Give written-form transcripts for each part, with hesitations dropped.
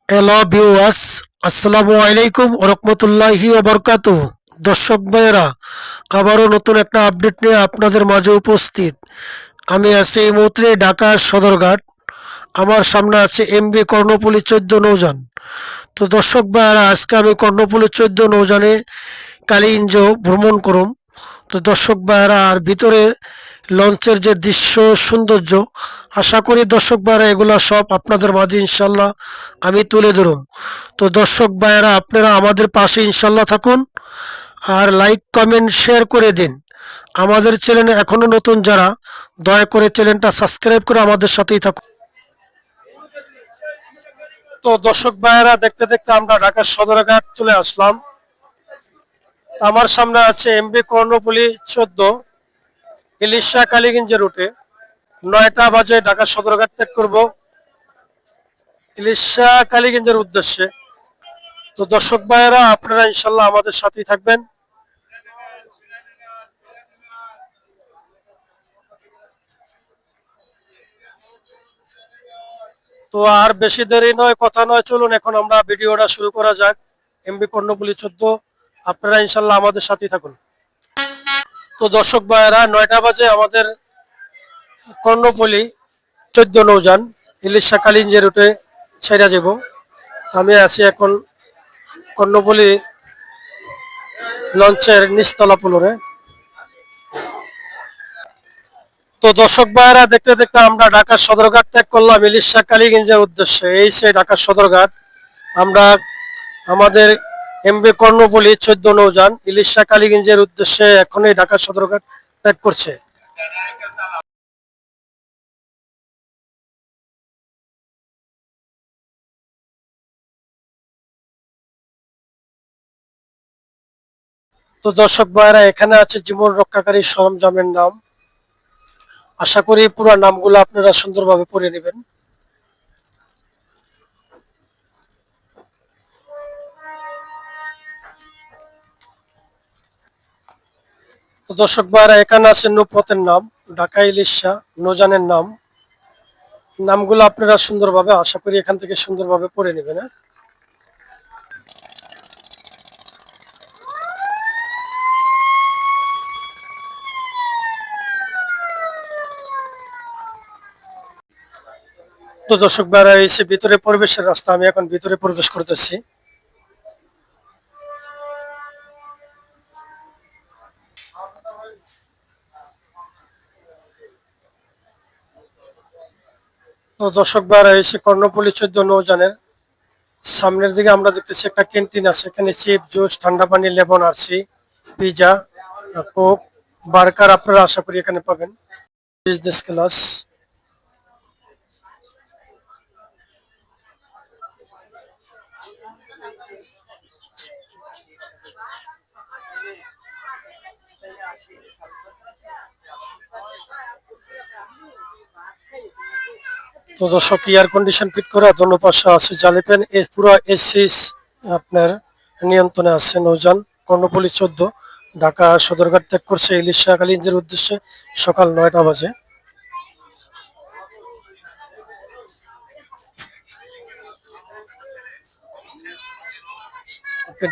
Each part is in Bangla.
হ্যালো ভিউয়ার্স, আসসালামু আলাইকুম ওরহমতুল্লাহি ওবরকাতু। দর্শক ভাইয়েরা, আবারও নতুন একটা আপডেট নিয়ে আপনাদের মাঝে উপস্থিত। আমি আছি এই মুহূর্তে ঢাকা সদরঘাট। আমার সামনে আছে এমবি কর্ণফুলী 14 নৌযান। তো দর্শক ভাইয়েরা, আজকে আমি কর্ণফুলী 14 নৌযানে কালিঞ্জ ভ্রমণ করুম। তো দর্শক ভাইয়েরা, আর ভিতরে লঞ্চের যে দৃশ্য সৌন্দর্য, আশা করি দর্শক ভাইয়েরা এগুলা সব আপনাদের মাঝে ইনশাল্লাহ আমি তুলে ধরুম। তো দর্শক ভাইয়েরা, আপনারা আমাদের পাশে ইনশাল্লাহ থাকুন, আর লাইক কমেন্ট শেয়ার করে দিন। আমাদের চ্যানেলে এখনো নতুন যারা, দয়া করে চ্যানেলটা সাবস্ক্রাইব করে আমাদের সাথেই থাকুন। তো দর্শক ভাইয়েরা, দেখতে দেখতে আমরা ঢাকার সদরঘাট চলে আসলাম। আমার সামনে আছে এমবি কর্ণফুলী 14 ইলিশা কালীগঞ্জের রুটে। 9টা বাজে ঢাকা সদরঘাট ত্যাগ করব ইলিশা কালীগঞ্জের উদ্দেশ্যে। তো দর্শক ভাইয়েরা, আপনারা ইনশাল্লাহ আমাদের সাথেই থাকবেন। তো আর বেশি দেরি নয়, কথা নয়, চলুন এখন আমরা ভিডিওটা শুরু করা যাক। এমবি কর্ণফুলী 14, আপনারা ইনশাল্লাহ আমাদের সাথেই থাকুন। তো দর্শক ভাইয়েরা, 9টা বাজে আমাদের কর্ণফুলী 14 নৌযান ইলিশা কালিঞ্জের রুটে ছেড়ে যাব। আমি আছি এখন কর্ণফুলী লঞ্চের নিচতলা ফ্লোরে। তো দর্শক ভাইয়েরা, দেখতে দেখতে আমরা ঢাকার সদরঘাট ত্যাগ করলাম ইলিশা কালীগঞ্জের উদ্দেশ্যে। এই সে ঢাকার সদরঘাট। আমরা আমাদের এমবি কর্ণফুলী 14 নৌযান ইলিশা কালীগঞ্জের উদ্দেশ্যে এখনই ঢাকার সদরঘাট ত্যাগ করছে। তো দর্শক ভাইয়েরা, এখানে আছে জীবন রক্ষাকারী সরঞ্জামের নাম। আশা করি পুরো নামগুলো আপনারা সুন্দরভাবে পড়ে নেবেন। তো দর্শক ভাইয়েরা, এখানে আছে নৌপথের নাম, ঢাকা ইলিশা নৌযানের নাম। নামগুলো আপনারা সুন্দরভাবে, আশা করি এখান থেকে সুন্দরভাবে পড়ে নেবেন। হ্যাঁ, তো দর্শক ভাইরা, এসে ভিতরে প্রবেশের রাস্তা, আমি এখন ভিতরে প্রবেশ করতেছি। তো দর্শক ভাইরা, এসে কর্ণফুলী 14 নৌযানের সামনের দিকে আমরা দেখতেছি একটা ক্যান্টিন আছে। এখানে চিপ, জুস, ঠান্ডা পানি, lemon, RC, pizza, Coke, burger আপনারা আশা করি এখানে পাবেন। Business class. তো দর্শক, এয়ার কন্ডিশন ফিট করা, দোনো পাশে আছে জালি ফ্যান, পুরো এসি আপনার নিয়ন্ত্রণে আছে নৌযান কর্ণফুলী 14 ঢাকা সদরঘাট ত্যাগ করছে ইলিশা কালিঞ্জের উদ্দেশ্যে সকাল 9টা বাজে।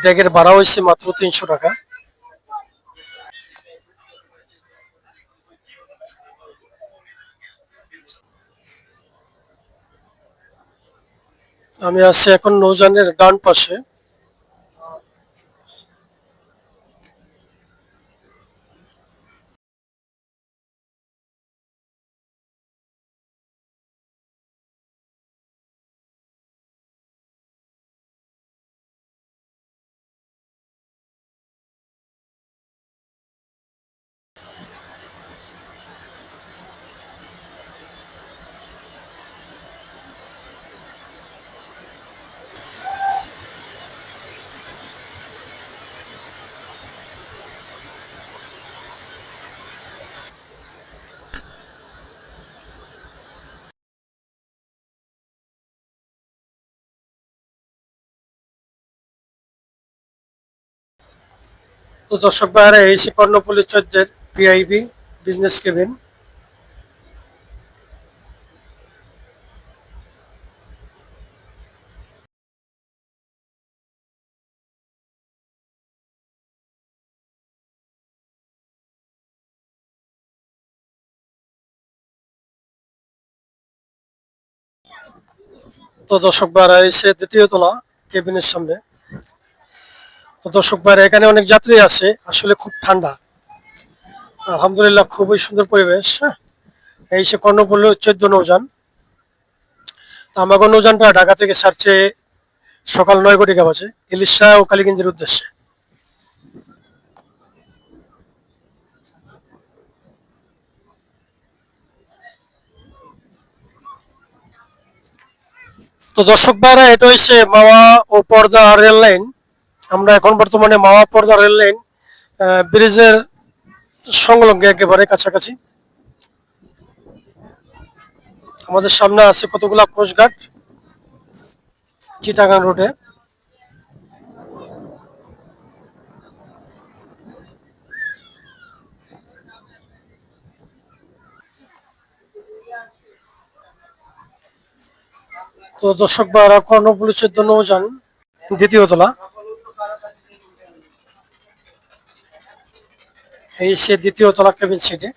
ডেকের ভাড়া হয়েছে মাত্র 300 টাকা। আমি আছি এখন নৌযানের ডান পাশে। তো দর্শক ভাইরা, এই সে কর্ণফুলী 14 ভিআইপি বিজনেস কেবিন। তো দর্শক ভাইরা এসে দ্বিতীয় তলা কেবিনের সামনে। তো দর্শক ভাইরা এখানে অনেক যাত্রী আছে, আসলে খুব ঠান্ডা। আলহামদুলিল্লাহ খুবই সুন্দর পরিবেশ। হ্যাঁ, এই সে কর্ণফুলী 14 নৌযান। তো আমাগো নৌযানটা ঢাকা থেকে ছাড়ছে সকাল 9 ঘটিকা বাজে ইলিশা ও কালীগঞ্জের উদ্দেশ্যে। তো দর্শক ভাইরা এটা হচ্ছে মাওয়া ও পর্দা রেল লাইন। আমরা এখন বর্তমানে মাওয়া পর্দা রেল লাইন ব্রিজের সংলগ্ন একেবারে কাছাকাছি। আমাদের সামনে আছে কতগুলা কোস্টগার্ড চিটাগাং রোডে। তো দর্শক ভাইরা কর্ণফুলী 14 নৌযান দ্বিতীয় তলা। এই সে দ্বিতীয় তলা কেবিন সিটে।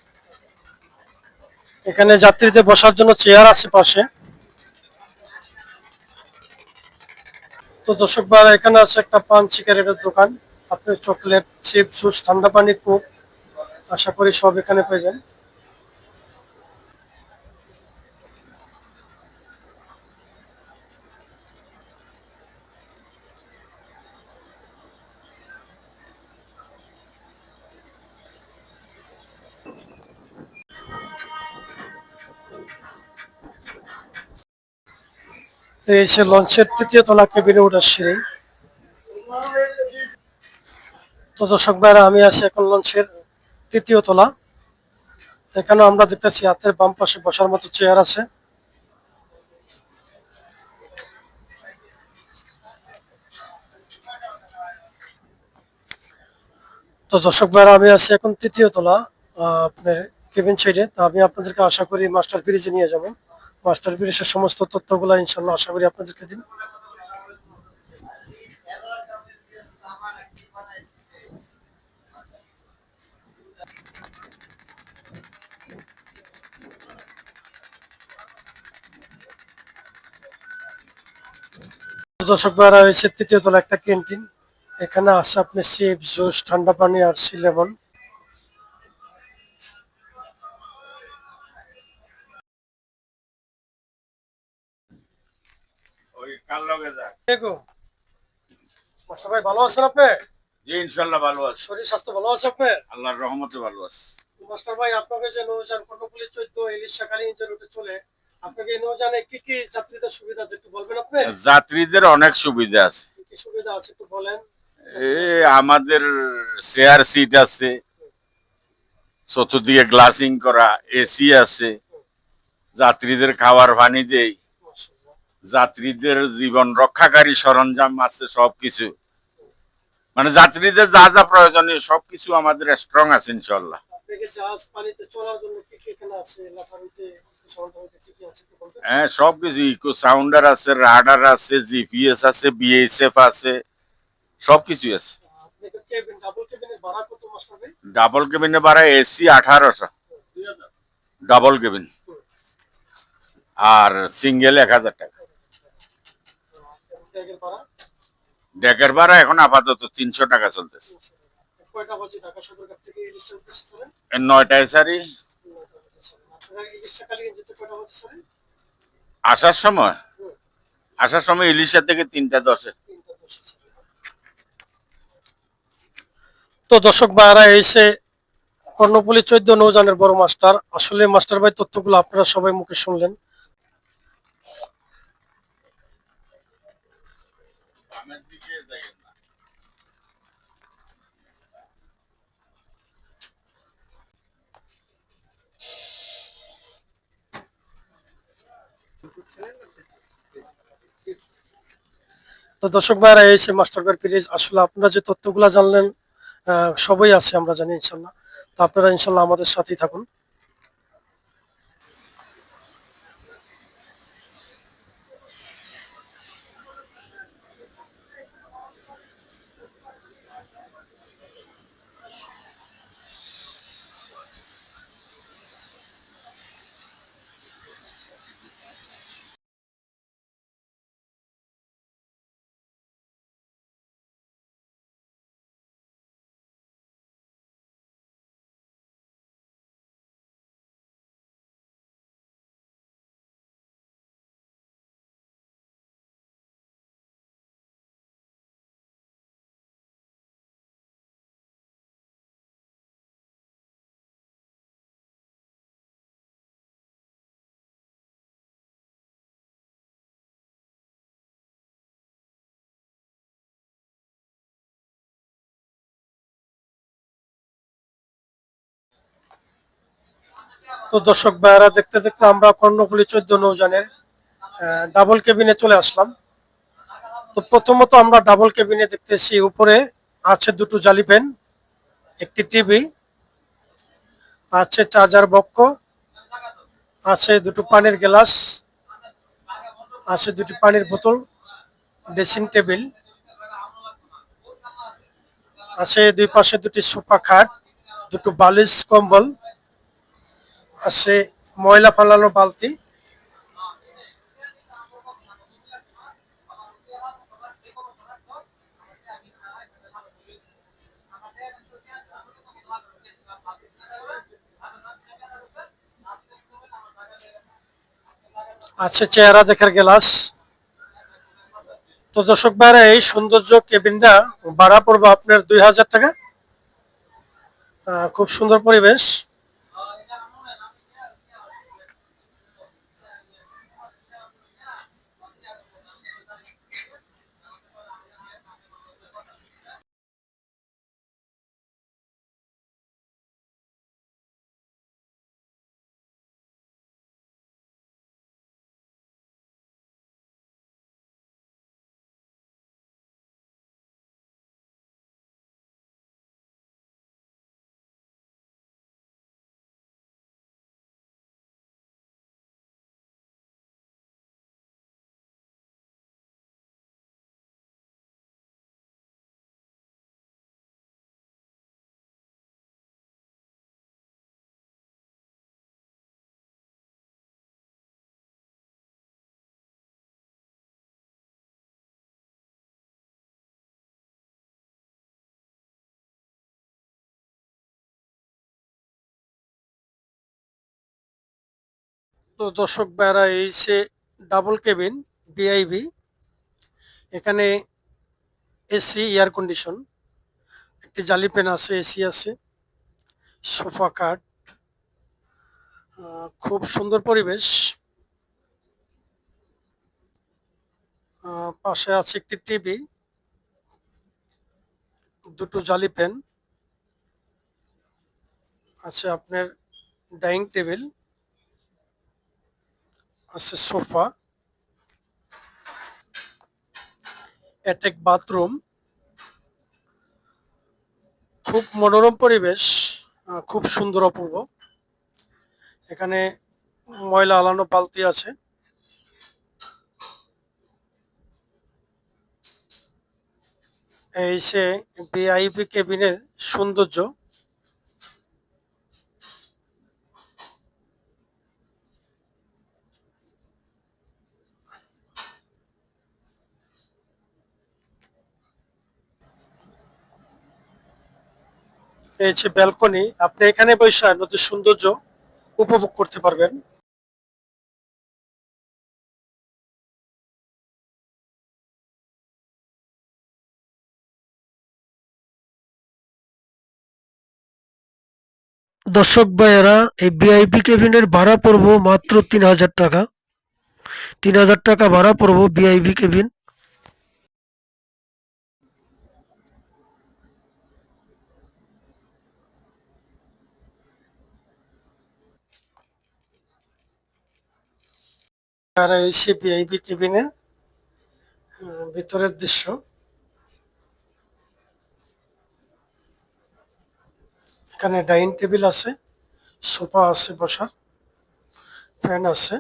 এখানে যাত্রীদের বসার জন্য চেয়ার আছে পাশে। তো দর্শক ভাইরা এখানে আছে একটা পান সিগারেটের দোকান। আপনি চকলেট, চিপস, জুস, ঠান্ডা পানি, কোক আশা করি সব এখানে পাইবেন। তো এই সে লঞ্চের তৃতীয় তলা কেবিনে ওঠার সিঁড়ি। তো দর্শক ভাইরা আমি আছি এখন লঞ্চের তৃতীয় তলা। এখানে আমরা দেখতেছি হাতের বাম পাশে বসার মতো চেয়ার আছে। তো দর্শক ভাইরা আমি আছি এখন তৃতীয় তলা আপনার কেবিন সাইডে। তো আমি আপনাদেরকে আশা করি মাস্টার ব্রিজে নিয়ে যাব। মাস্টার ব্রিজের সমস্ত তথ্যগুলো ইনশাল্লাহ আশা করি আপনাদেরকে দিন। তো দর্শক ভাইরা হয়েছে তৃতীয় তলা একটা ক্যান্টিন। এখানে আছে আপনি চিপস, জুস, ঠান্ডা পানি আর সি লেমন। মাস্টার ভাই ভালো আছেন আপনি? জি ইনশাল্লাহ ভালো আছে, শরীর স্বাস্থ্য ভালো আছে আপনার? আল্লাহর রহমতে ভালো আছে। মাস্টার ভাই আপনাকে যে নৌযান কর্ণফুলী 14 ইলিশা কালীগঞ্জ রুটে চলে, আপনাকে এই নৌযানে কি কি যাত্রীদের সুবিধা আছে একটু বলবেন আপনি? যাত্রীদের অনেক সুবিধা আছে। কি কি সুবিধা আছে একটু বলেন। এ আমাদের চেয়ার সিট আছে, চতুর্দিকে গ্লাসিং করা, এসি আছে, যাত্রীদের খাবার পানি দেই, মাশাআল্লাহ। যাত্রীদের জীবন রক্ষাকারী সরঞ্জাম আছে, সবকিছু মানে যাত্রীদের যা যা প্রয়োজনীয় সবকিছু আমাদের স্ট্রং আছে ইনশাল্লাহ। আপনাকে জাহাজ পানিতে চলার জন্য কি কি এখানে আছে লাফানিতে সমুদ্রতে কি কি আছে একটু বলবেন? হ্যাঁ সবকিছু, ইকো সাউন্ডার আছে, রাডার আছে, জিপিএস আছে, বিএসএফ আছে, সবকিছু আছে। আপনাকে কেবিন ডাবল কেবিনের ভাড়া কত মাস্টার ভাই? ডাবল কেবিনে ভাড়া এসি 1800, ডাবল কেবিন, আর সিঙ্গেল 1000 টাকা। ব্যাগের ভাড়া ডেকের ভাড়া এখন আপাতত 300 টাকা চলতেছে। 300 টাকা। কয়টা বাজে ঢাকা সদরঘাট থেকে ইলিশার উদ্দেশ্যে চলেন? 9টায় সারি। 9টা বাজে চলেন। আপনারা ইলিশা কালীগঞ্জ যেতে কয়টা বাজে চলেন? আসার সময়, হুম, আসার সময় ইলিশা থেকে 3টা 10-এ। 3টা 10-এ চলেন। তো দর্শক ভাইরা এসে কর্ণফুলী 14 নৌযানের বড় মাস্টার। আসলে মাস্টার ভাই তথ্যগুলো আপনারা সবাই মুখে শুনলেন। তো দর্শক ভাইরা এসে মাস্টার ভাই প্লিজ আসলে আপনারা যে তথ্যগুলো জানলেন সবই আছে আমরা জানি ইনশাল্লাহ। তো আপনারা ইনশাল্লাহ আমাদের সাথেই থাকুন। তো দর্শক ভাইয়ারা, দেখতে দেখতে আমরা কর্ণফুলী 14 নৌযানের ডাবল কেবিনে চলে আসলাম। তো প্রথমত আমরা ডাবল কেবিনে দেখতেছি উপরে আছে দুটো জালি ফ্যান, একটি টিভি, আছে চার্জার বক্স, আছে দুটো পানির গ্লাস, আছে দুটি পানির বোতল, ড্রেসিং টেবিল, আছে দুই পাশে দুটি সোফা খাট, দুটো বালিশ কম্বল, আছে ময়লা ফালানো বালতি। আছে চেহারা দেখার গ্লাস। তো দর্শক ভাইরা, এই সৌন্দর্য কেবিনটা ভাড়া পড়বে আপনার 2000 টাকা। খুব সুন্দর পরিবেশ। তো দর্শক ভাইরা, এই সে ডাবল কেবিন ভিআইভি। এখানে এসি, এয়ার কন্ডিশন, একটি জালি ফ্যান আছে, এসি আছে, সোফা কাট, খুব সুন্দর পরিবেশ। পাশে আছে একটি টিভি, দুটো জালি ফ্যান, আছে আপনার ডাইনিং টেবিল, আছে সোফা, অ্যাটাক বাথরুম। খুব মনোরম পরিবেশ, খুব সুন্দর অপূর্ব। এখানে ময়লা আলানো বালতি আছে। এই সে ভিআইপি কেবিনের সৌন্দর্য। এই যে ব্যালকনি, আপনি এখানে বসে নদীর সৌন্দর্য উপভোগ করতে পারবেন। দর্শক ভাইয়েরা, এই ভিআইপি কেবিনের ভাড়া পড়বো মাত্র 3000 টাকা। 3000 টাকা ভাড়া পড়বো ভিআইপি কেবিন। আর এই সে ভিআইপি কেবিনের ভিতরের দৃশ্য। এখানে ডাইনিং টেবিল আছে, সোফা আছে বসার, ফ্যান আছে।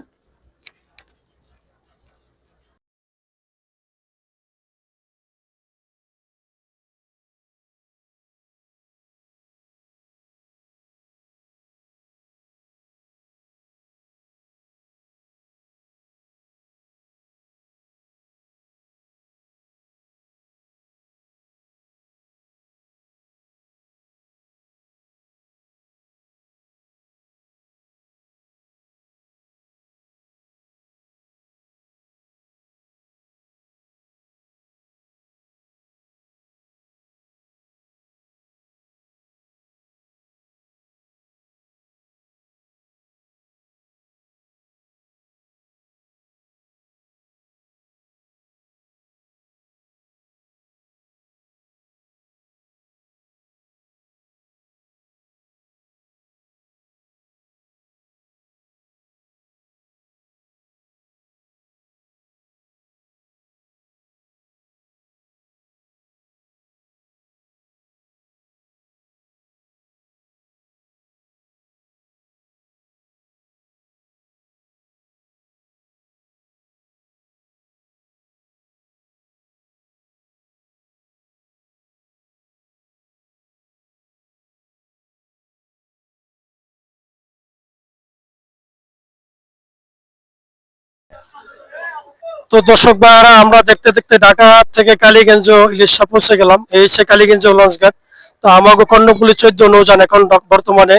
তো দর্শক ভাইয়ারা, আমরা দেখতে দেখতে ঢাকা থেকে কালীগঞ্জ ইলিশা পৌঁছে গেলাম। এই হচ্ছে কালীগঞ্জ লঞ্চ ঘাট। তো আমাকে কর্ণফুলী 14 নৌযান এখন বর্তমানে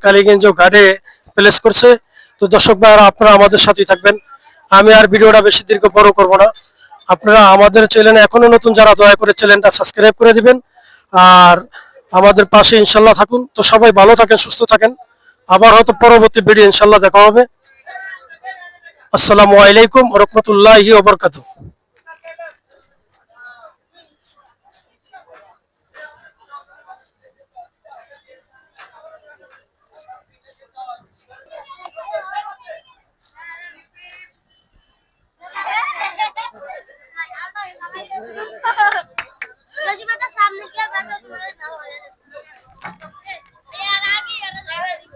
কালীগঞ্জ ঘাটে প্লেস করছে। তো দর্শক ভাইয়ারা, আপনারা আমাদের সাথেই থাকবেন। আমি আর ভিডিওটা বেশি দীর্ঘ বড় করব না। আপনারা আমাদের চ্যানেলে এখনো নতুন যারা, দয়া করে চ্যানেলটা সাবস্ক্রাইব করে দিবেন আর আমাদের পাশে ইনশাল্লাহ থাকুন। তো সবাই ভালো থাকেন, সুস্থ থাকেন। আবার হয়তো পরবর্তী ভিডিও ইনশাল্লাহ দেখা হবে। আসসালামু আলাইকুম ওয়া রাহমাতুল্লাহি ওয়া বারাকাতুহু। सामने क्या बैठा तुम्हारे नाम यार आगे यार जगह दी